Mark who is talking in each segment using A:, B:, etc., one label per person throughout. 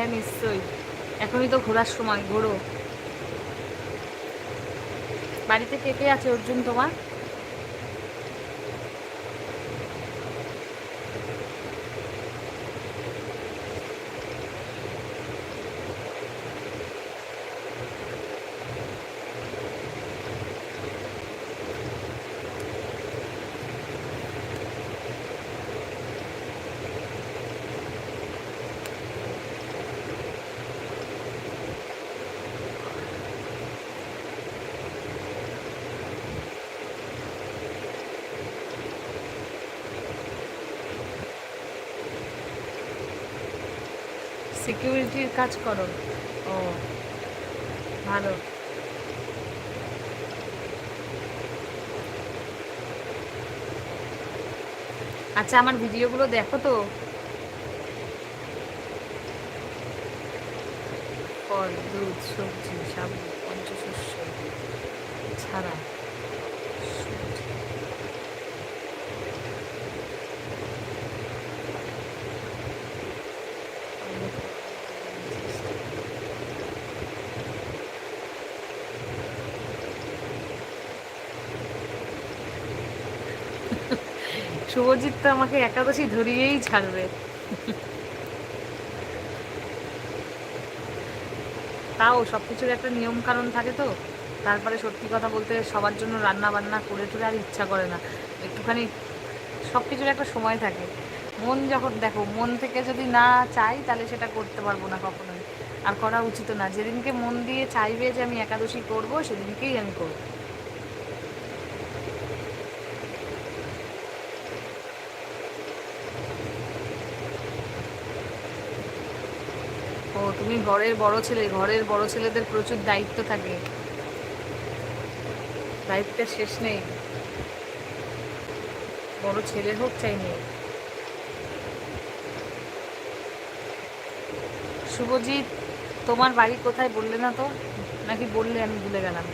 A: হ্যাঁ নিশ্চয়ই, এখনই তো ঘোরার সময়, ঘোরো। বাড়িতে কে কে আছে অর্জুন তোমার? সিকিউরিটির কাজ করো? ও, ভালো। আচ্ছা, আমার ভিডিওগুলো দেখো তো? ফল, দুধ, সবজি, সাবু, পঞ্চশস্য ছাড়া শুভজিৎ তো আমাকে একাদশী ধরিয়েই ছাড়বে। তাও সব কিছুর একটা নিয়ম কানুন থাকে তো। তারপরে সত্যি কথা বলতে সবার জন্য রান্না বান্না করে টুরে আর ইচ্ছা করে না। একটুখানি সব কিছুর একটা সময় থাকে। মন যখন দেখো, মন থেকে যদি না চাই তাহলে সেটা করতে পারবো না কখনোই। আর করা উচিত না। যেদিনকে মন দিয়ে চাইবে যে আমি একাদশী করবো, সেদিনকেই আমি করবো। ও, তুমি ঘরের বড় ছেলে, ঘরের বড় ছেলেদের প্রচুর দায়িত্ব থাকে। দায়িত্বের শেষ নেই। বড় ছেলে হোক চাই মেয়ে। শুভজিৎ, তোমার বাড়ি কোথায় বললে না তো? নাকি বললে, আমি ভুলে গেলাম।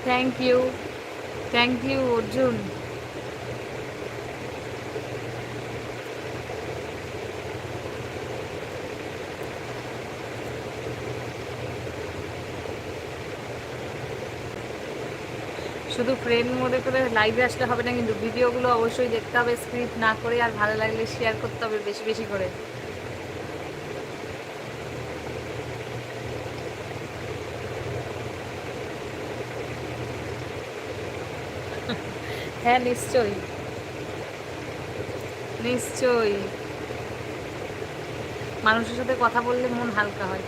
A: Thank you, thank you Arjun. শুধু ফ্রেন্ড মনে করে লাইভে আসলে হবে না, কিন্তু ভিডিওগুলো অবশ্যই দেখতে হবে স্ক্রিপ্ট না করে। আর ভালো লাগলে শেয়ার করতে হবে বেশি বেশি করে। হ্যাঁ নিশ্চয়ই, নিশ্চয়ই। মানুষের সাথে কথা বললে মন হালকা হয়।